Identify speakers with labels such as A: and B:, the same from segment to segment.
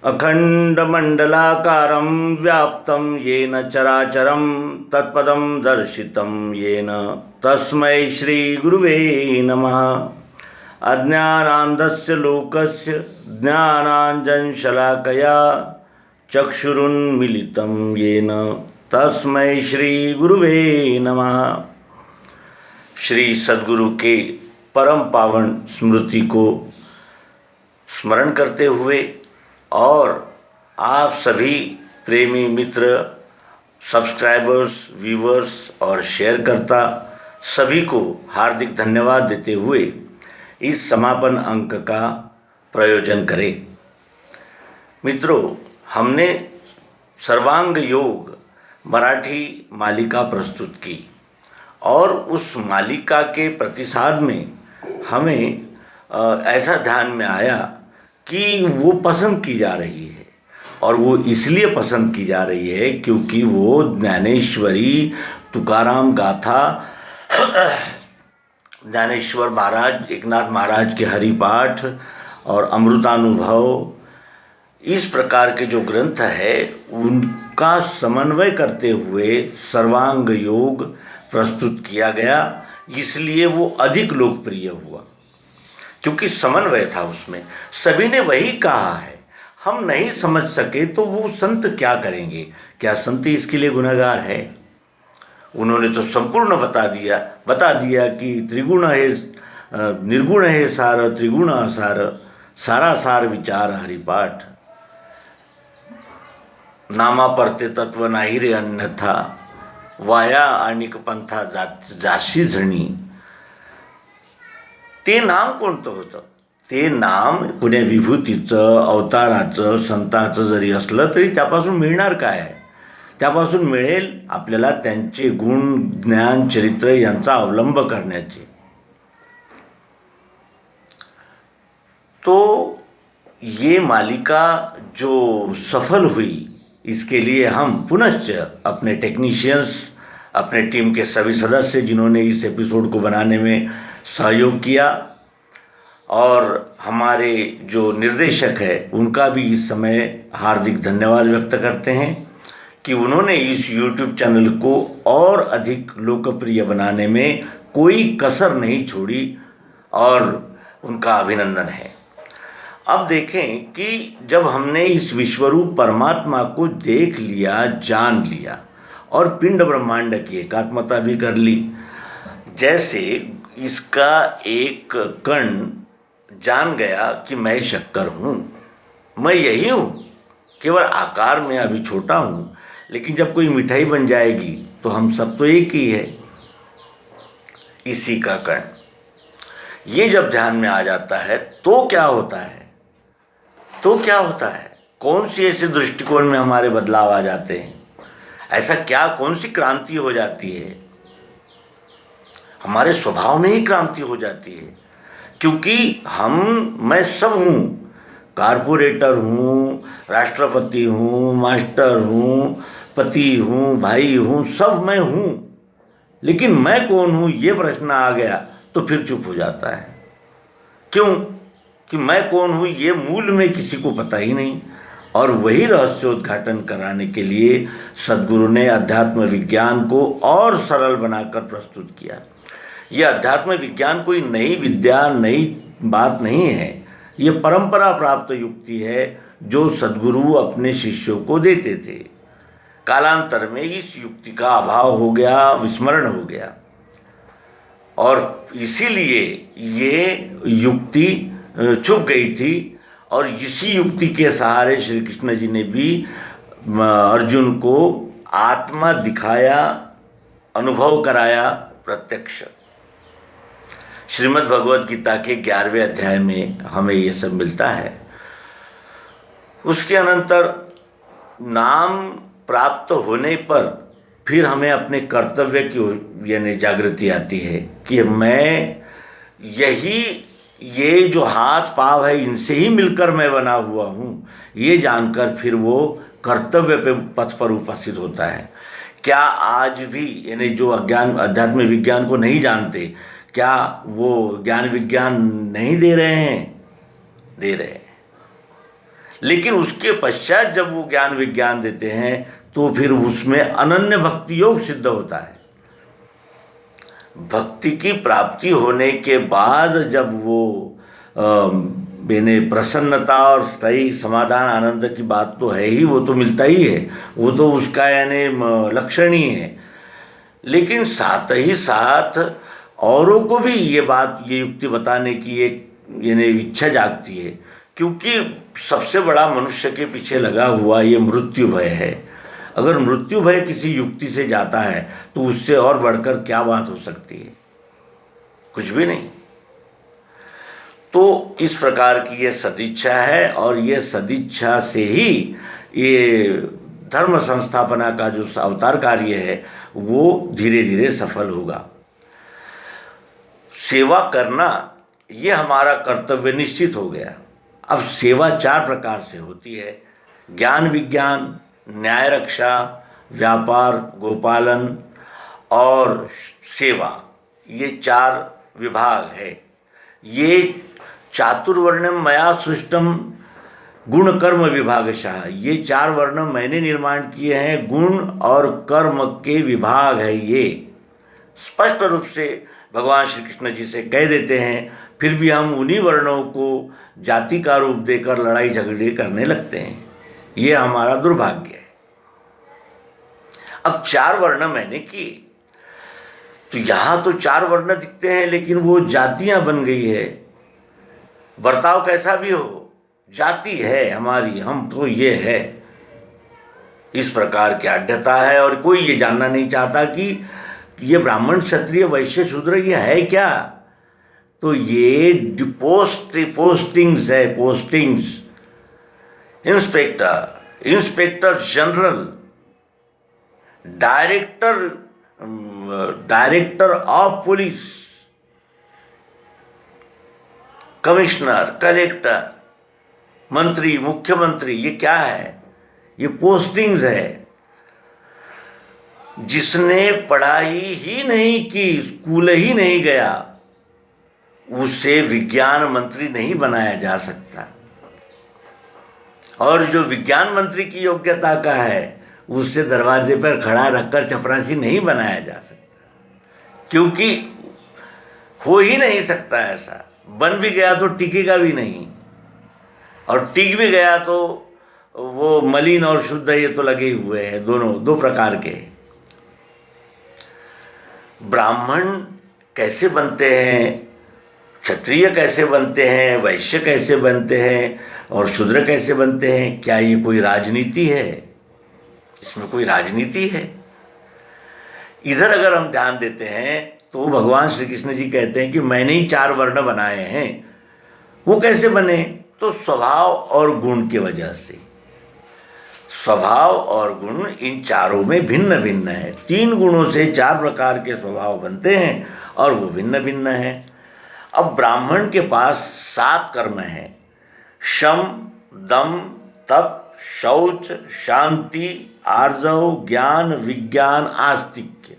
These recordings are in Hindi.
A: अखंडमंडलाकारं व्याप्तं येन चराचरं तत्पदं दर्शितं येन तस्मै श्रीगुरुवे नमः। अज्ञानान्धस्य लोकस्य ज्ञानाञ्जनशलाकया चक्षुरुन्मीलितं येन तस्मै श्रीगुरुवे नमः। श्री सद्गुरु के परम पावन स्मृति को स्मरण करते हुए और आप सभी प्रेमी मित्र, सब्सक्राइबर्स, व्यूवर्स और शेयरकर्ता सभी को हार्दिक धन्यवाद देते हुए इस समापन अंक का प्रयोजन करें। मित्रों, हमने सर्वांग योग मराठी मालिका प्रस्तुत की और उस मालिका के प्रतिसाद में हमें ऐसा ध्यान में आया कि वो पसंद की जा रही है, और वो इसलिए पसंद की जा रही है क्योंकि वो ज्ञानेश्वरी, तुकाराम गाथा, ज्ञानेश्वर महाराज, एकनाथ महाराज के हरिपाठ और अमृतानुभव, इस प्रकार के जो ग्रंथ है उनका समन्वय करते हुए सर्वांग योग प्रस्तुत किया गया। इसलिए वो अधिक लोकप्रिय हुआ क्योंकि समन्वय था उसमें। सभी ने वही कहा है, हम नहीं समझ सके तो वो संत क्या करेंगे? क्या संत इसके लिए गुनहगार है? उन्होंने तो संपूर्ण बता दिया कि त्रिगुण है, निर्गुण है सार, त्रिगुण असार, सारा सार विचार हरिपाठ, नामा परते तत्व नाही रे अन्यथा, वाया आणिक पंथा जाशी झणी। ते नाम कोणतं होतं? ते नाम पुण्या विभूतीचं, अवताराचं, संतांचं जरी असलं तरी त्यापासून मिळणार काय? त्यापासून मिळेल आपल्याला त्यांचे गुण, ज्ञान, चरित्र यांचा अवलंब करण्याचे। तो ये मालिका जो सफल हुई, इसके लिए हम पुनश्च अपने टेक्नीशियंस, अपने टीम के सभी सदस्य जिन्होंने इस एपिसोड को बनाने में सहयोग किया, और हमारे जो निर्देशक है उनका भी इस समय हार्दिक धन्यवाद व्यक्त करते हैं कि उन्होंने इस YouTube चैनल को और अधिक लोकप्रिय बनाने में कोई कसर नहीं छोड़ी, और उनका अभिनंदन है। अब देखें कि जब हमने इस विश्वरूप परमात्मा को देख लिया, जान लिया और पिंड ब्रह्मांड की एकात्मता भी कर ली, जैसे इसका एक कण जान गया कि मैं शक्कर हूँ, मैं यही हूँ, केवल आकार में अभी छोटा हूँ, लेकिन जब कोई मिठाई बन जाएगी तो हम सब तो एक ही है। इसी का कण ये जब ध्यान में आ जाता है तो क्या होता है? कौन सी ऐसे दृष्टिकोण में हमारे बदलाव आ जाते हैं? ऐसा क्या, कौन सी क्रांति हो जाती है? हमारे स्वभाव में ही क्रांति हो जाती है, क्योंकि मैं सब हूँ, कारपोरेटर हूँ, राष्ट्रपति हूँ, मास्टर हूँ, पति हूँ, भाई हूँ, सब मैं हूँ, लेकिन मैं कौन हूँ ये प्रश्न आ गया तो फिर चुप हो जाता है। क्यों? कि मैं कौन हूँ ये मूल में किसी को पता ही नहीं। और वही रहस्योद्घाटन कराने के लिए सद्गुरु ने अध्यात्म विज्ञान को और सरल बनाकर प्रस्तुत किया। यह अध्यात्म विज्ञान कोई नई विद्या, नई बात नहीं है। ये परंपरा प्राप्त युक्ति है जो सद्गुरु अपने शिष्यों को देते थे। कालांतर में इस युक्ति का अभाव हो गया, विस्मरण हो गया, और इसीलिए ये युक्ति छुप गई थी। और इसी युक्ति के सहारे श्री कृष्ण जी ने भी अर्जुन को आत्मा दिखाया, अनुभव कराया प्रत्यक्ष। श्रीमद् भगवद गीता के 11वें अध्याय में हमें ये सब मिलता है। उसके अनंतर नाम प्राप्त होने पर फिर हमें अपने कर्तव्य की यानी जागृति आती है कि मैं ये जो हाथ पाँव है इनसे ही मिलकर मैं बना हुआ हूँ, ये जानकर फिर वो कर्तव्य पे पथ पर उपस्थित होता है। क्या आज भी यानी जो अध्यात्म विज्ञान को नहीं जानते, क्या वो ज्ञान विज्ञान नहीं दे रहे हैं? दे रहे हैं। लेकिन उसके पश्चात जब वो ज्ञान विज्ञान देते हैं तो फिर उसमें अनन्य भक्ति योग सिद्ध होता है। भक्ति की प्राप्ति होने के बाद जब वो यानी प्रसन्नता और सही समाधान आनंद की बात तो है ही, वो तो मिलता ही है, वो तो उसका यानी लक्षण ही है। लेकिन साथ ही साथ औरों को भी ये बात, ये युक्ति बताने की एक यानी इच्छा जागती है, क्योंकि सबसे बड़ा मनुष्य के पीछे लगा हुआ ये मृत्यु भय है। अगर मृत्यु भय किसी युक्ति से जाता है तो उससे और बढ़कर क्या बात हो सकती है? कुछ भी नहीं। तो इस प्रकार की ये सदिच्छा है, और ये सदिच्छा से ही ये धर्म संस्थापना का जो अवतार कार्य है वो धीरे धीरे सफल होगा। सेवा करना ये हमारा कर्तव्य निश्चित हो गया। अब सेवा 4 प्रकार से होती है: ज्ञान विज्ञान, न्याय रक्षा, व्यापार गोपालन और सेवा। ये 4 विभाग है। ये चातुर्वर्ण्यम मया सृष्टम गुण कर्म विभागशः, ये 4 वर्ण मैंने निर्माण किए हैं, गुण और कर्म के विभाग है। ये स्पष्ट रूप से भगवान श्री कृष्ण जी से कह देते हैं, फिर भी हम उन्हीं वर्णों को जाति का रूप देकर लड़ाई झगड़े करने लगते हैं। ये हमारा दुर्भाग्य है। अब 4 वर्ण मैंने किए, तो यहाँ तो 4 वर्ण दिखते हैं, लेकिन वो जातियां बन गई है। बर्ताव कैसा भी हो, जाति है हमारी, हम तो ये है। इस प्रकार की आढ्यता है, और कोई ये जानना नहीं चाहता कि ये ब्राह्मण क्षत्रिय वैश्य शूद्र ये है क्या। तो ये पोस्टिंग्स है, postings. Inspector general, director of police, commissioner, collector, मंत्री, मुख्यमंत्री, ये क्या है? ये पोस्टिंग्स है। जिसने पढ़ाई ही नहीं की, स्कूल ही नहीं गया, उसे विज्ञान मंत्री नहीं बनाया जा सकता। और जो विज्ञान मंत्री की योग्यता का है, उससे दरवाजे पर खड़ा रखकर चपरासी नहीं बनाया जा सकता, क्योंकि हो ही नहीं सकता ऐसा। बन भी गया तो टिकेगा भी नहीं, और टिक भी गया तो वो मलिन और शुद्ध ये तो लगे हुए हैं, दोनों 2 प्रकार के। ब्राह्मण कैसे बनते हैं, क्षत्रिय कैसे बनते हैं, वैश्य कैसे बनते हैं, और शूद्र कैसे बनते हैं? क्या ये कोई राजनीति है? इसमें कोई राजनीति है? इधर अगर हम ध्यान देते हैं तो भगवान श्री कृष्ण जी कहते हैं कि मैंने ही 4 वर्ण बनाए हैं। वो कैसे बने? तो स्वभाव और गुण की वजह से। स्वभाव और गुण इन चारों में भिन्न भिन्न है। 3 गुणों से 4 प्रकार के स्वभाव बनते हैं, और वो भिन्न भिन्न है। अब ब्राह्मण के पास 7 कर्म हैं: शम, दम, तप, शौच, शांति, आर्जव, ज्ञान, विज्ञान, आस्तिक्य।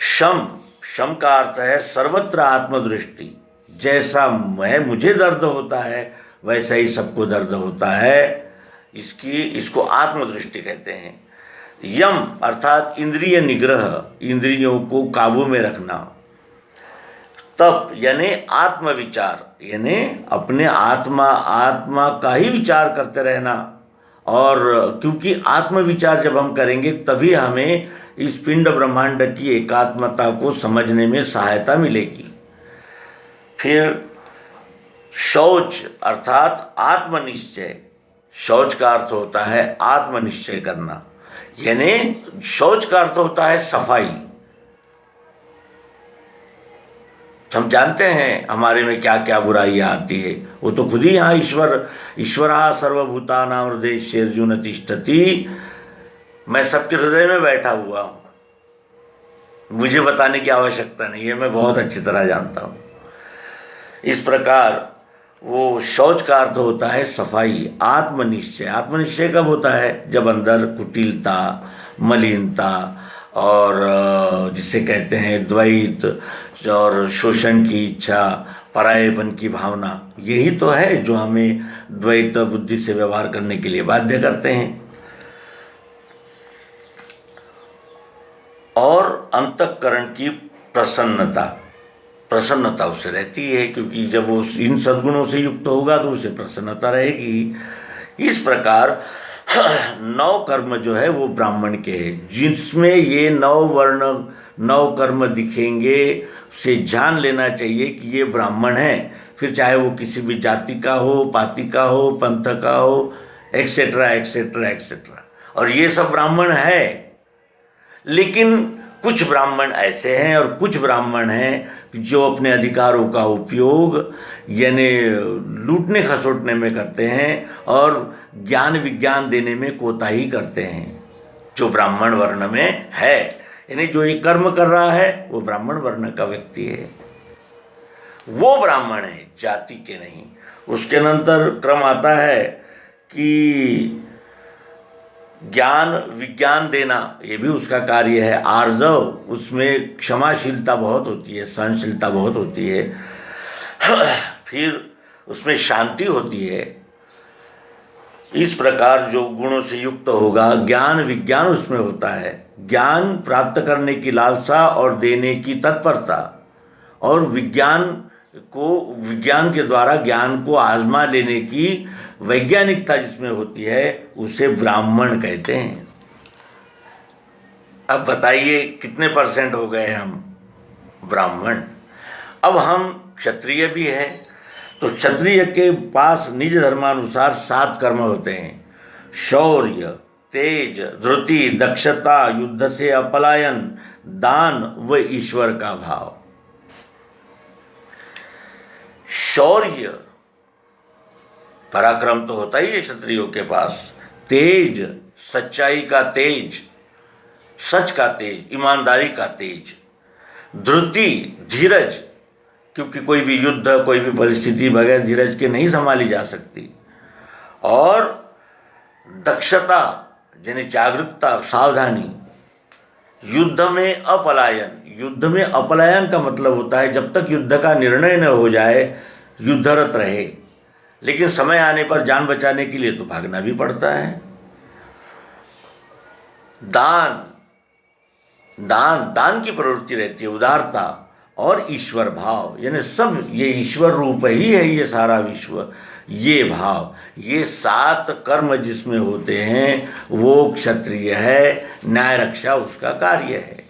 A: शम का अर्थ है सर्वत्र आत्मदृष्टि। जैसा मुझे दर्द होता है वैसा ही सबको दर्द होता है, इसको आत्मदृष्टि कहते हैं। यम अर्थात इंद्रिय निग्रह, इंद्रियों को काबू में रखना। तप यानी आत्मविचार, यानी अपने आत्मा का ही विचार करते रहना। और क्योंकि आत्मविचार जब हम करेंगे तभी हमें इस पिंड ब्रह्मांड की एकात्मता को समझने में सहायता मिलेगी। फिर शौच अर्थात आत्मनिश्चय। शौच का अर्थ होता है आत्मनिश्चय करना, यानी शौच का अर्थ होता है सफाई। हम जानते हैं हमारे में क्या क्या बुराइयाँ आती है, वो तो खुद ही यहाँ ईश्वरा सर्वभूतानां हृदये अर्जुन तिष्ठति। मैं सबके हृदय में बैठा हुआ हूँ, मुझे बताने की आवश्यकता नहीं है, मैं बहुत अच्छी तरह जानता हूँ। इस प्रकार वो शौच का अर्थ होता है सफाई। आत्मनिश्चय, आत्मनिश्चय कब होता है? जब अंदर कुटिलता, मलिनता और जिसे कहते हैं द्वैत और शोषण की इच्छा, परायेपन की भावना, यही तो है जो हमें द्वैत बुद्धि से व्यवहार करने के लिए बाध्य करते हैं। और अंतःकरण की प्रसन्नता, प्रसन्नता उसे रहती है, क्योंकि जब वो इन सद्गुणों से युक्त होगा तो उसे प्रसन्नता रहेगी। इस प्रकार 9 कर्म जो है वो ब्राह्मण के हैं, जिसमें ये 9 वर्ण 9 कर्म दिखेंगे, उसे जान लेना चाहिए कि ये ब्राह्मण है। फिर चाहे वो किसी भी जाति का हो, पाति का हो, पंथ का हो, एक्सेट्रा एक्सेट्रा एक्सेट्रा, और ये सब ब्राह्मण है। लेकिन कुछ ब्राह्मण ऐसे हैं और कुछ ब्राह्मण हैं जो अपने अधिकारों का उपयोग यानी लूटने खसोटने में करते हैं और ज्ञान विज्ञान देने में कोताही करते हैं। जो ब्राह्मण वर्ण में है, यानी जो ये कर्म कर रहा है वो ब्राह्मण वर्ण का व्यक्ति है, वो ब्राह्मण है, जाति के नहीं। उसके नंतर क्रम आता है कि ज्ञान विज्ञान देना, ये भी उसका कार्य है। आर्जव, उसमें क्षमाशीलता बहुत होती है, सहनशीलता बहुत होती है। फिर उसमें शांति होती है। इस प्रकार जो गुणों से युक्त होगा, ज्ञान विज्ञान उसमें होता है। ज्ञान प्राप्त करने की लालसा और देने की तत्परता, और विज्ञान के द्वारा ज्ञान को आजमा लेने की वैज्ञानिकता जिसमें होती है, उसे ब्राह्मण कहते हैं। अब बताइए कितने % हो गए हम ब्राह्मण। अब हम क्षत्रिय भी हैं, तो क्षत्रिय के पास निज धर्मानुसार 7 कर्म होते हैं: शौर्य, तेज, धृति, दक्षता, युद्ध से अपलायन, दान व ईश्वर का भाव। शौर्य, पराक्रम तो होता ही है क्षत्रियों के पास। तेज, सच्चाई का तेज, सच का तेज, ईमानदारी का तेज। धृति, धीरज, क्योंकि कोई भी युद्ध, कोई भी परिस्थिति बगैर धीरज के नहीं संभाली जा सकती। और दक्षता यानी जागरूकता, सावधानी। युद्ध में अपलायन, युद्ध में अपलायन का मतलब होता है जब तक युद्ध का निर्णय न हो जाए युद्धरत रहे, लेकिन समय आने पर जान बचाने के लिए तो भागना भी पड़ता है। दान, दान की प्रवृत्ति रहती है, उदारता। और ईश्वर भाव, यानी सब ये ईश्वर रूप ही है, ये सारा विश्व, ये भाव, ये 7 कर्म जिसमें होते हैं वो क्षत्रिय है। न्याय रक्षा उसका कार्य है।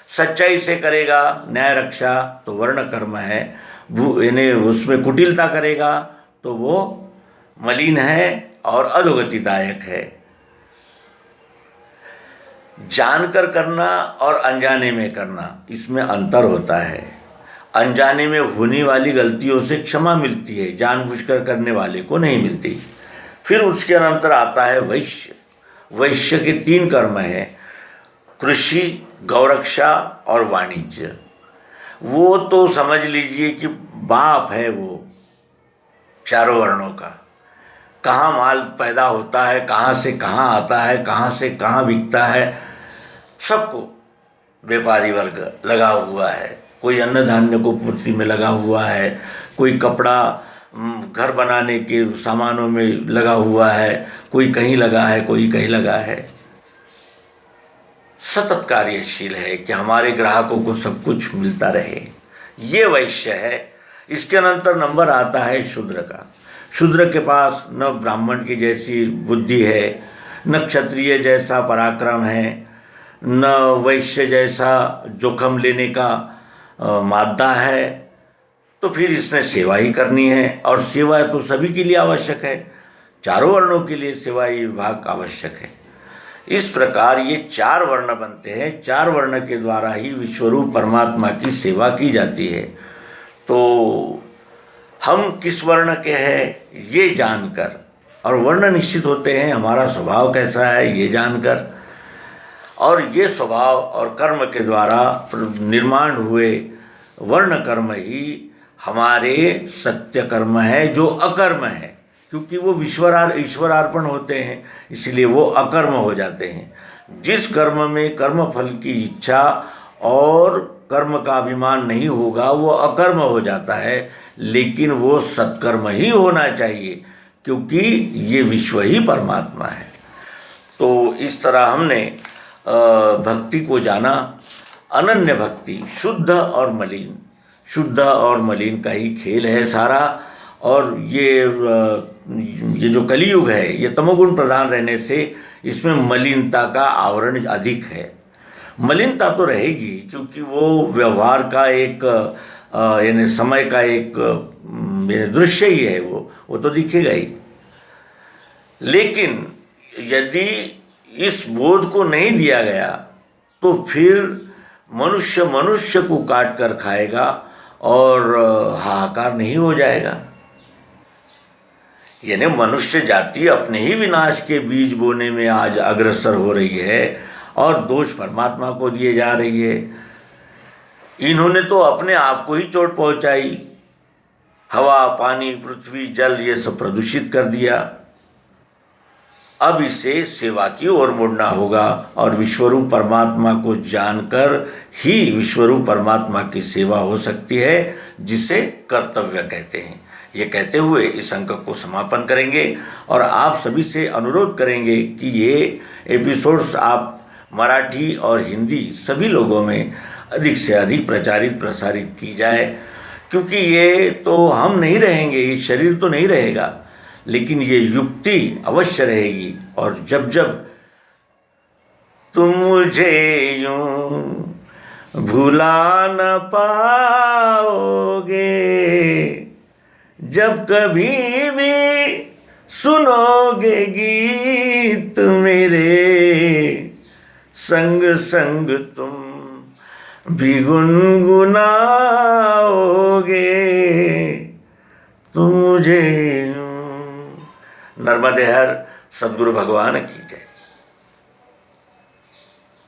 A: सच्चाई से करेगा न्याय रक्षा तो वर्ण कर्म है, यानी उसमें कुटिलता करेगा तो वो मलिन है और अधोगतिदायक है। जानकर करना और अनजाने में करना, इसमें अंतर होता है। अनजाने में होने वाली गलतियों से क्षमा मिलती है, जानबूझकर करने वाले को नहीं मिलती। फिर उसके अंतर आता है वैश्य। वैश्य के 3 कर्म हैं: कृषि, गौरक्षा और वाणिज्य। वो तो समझ लीजिए कि बाप है वो चारों वर्णों का। कहाँ माल पैदा होता है, कहाँ से कहाँ आता है, कहाँ से कहाँ बिकता है, सबको व्यापारी वर्ग लगा हुआ है। कोई अन्न धान्य को पूर्ति में लगा हुआ है, कोई कपड़ा घर बनाने के सामानों में लगा हुआ है, कोई कहीं लगा है, कोई कहीं लगा है। सतत कार्यशील है कि हमारे ग्राहकों को सब कुछ मिलता रहे, ये वैश्य है। इसके अनंतर नंबर आता है शूद्र का। शूद्र के पास न ब्राह्मण की जैसी बुद्धि है, न क्षत्रिय जैसा पराक्रम है, न वैश्य जैसा जोखम लेने का मादा है। तो फिर इसने सेवा ही करनी है, और सेवा तो सभी के लिए आवश्यक है, चारों वर्णों के लिए सेवा विभाग आवश्यक है। इस प्रकार ये 4 वर्ण बनते हैं। 4 वर्ण के द्वारा ही विश्वरूप परमात्मा की सेवा की जाती है। तो हम किस वर्ण के हैं ये जानकर, और वर्ण निश्चित होते हैं, हमारा स्वभाव कैसा है ये जानकर, और ये स्वभाव और कर्म के द्वारा निर्माण हुए वर्ण कर्म ही हमारे सत्य कर्म है, जो अकर्म है, क्योंकि वो ईश्वरार्पण होते हैं, इसलिए वो अकर्म हो जाते हैं। जिस कर्म में कर्म फल की इच्छा और कर्म का अभिमान नहीं होगा वो अकर्म हो जाता है, लेकिन वो सत्कर्म ही होना चाहिए, क्योंकि ये विश्व ही परमात्मा है। तो इस तरह हमने भक्ति को जाना। अनन्य भक्ति, शुद्ध और मलिन, शुद्ध और मलिन का ही खेल है सारा। और ये जो कलियुग है, ये तमोगुण प्रधान रहने से इसमें मलिनता का आवरण अधिक है। मलिनता तो रहेगी, क्योंकि वो व्यवहार का एक यानी समय का एक दृश्य ही है, वो तो दिखेगा ही। लेकिन यदि इस बोध को नहीं दिया गया तो फिर मनुष्य मनुष्य को काट कर खाएगा और हाहाकार नहीं हो जाएगा। यानी मनुष्य जाति अपने ही विनाश के बीज बोने में आज अग्रसर हो रही है और दोष परमात्मा को दिए जा रही है। इन्होंने तो अपने आप को ही चोट पहुंचाई। हवा, पानी, पृथ्वी, जल ये सब प्रदूषित कर दिया। अब इसे सेवा की ओर मुड़ना होगा और विश्वरूप परमात्मा को जानकर ही विश्वरूप परमात्मा की सेवा हो सकती है, जिसे कर्तव्य कहते हैं। ये कहते हुए इस अंक को समापन करेंगे और आप सभी से अनुरोध करेंगे कि ये एपिसोड्स आप मराठी और हिंदी सभी लोगों में अधिक से अधिक प्रसारित की जाए, क्योंकि ये तो हम नहीं रहेंगे, ये शरीर तो नहीं रहेगा, लेकिन ये युक्ति अवश्य रहेगी। और जब जब तुम मुझे यूं भुला न पाओगे, जब कभी भी सुनोगे गीत मेरे, संग संग तुम भी गुनगुनाओगे, तुम मुझे। नर्मदे हर सद्गुरु भगवान की जय।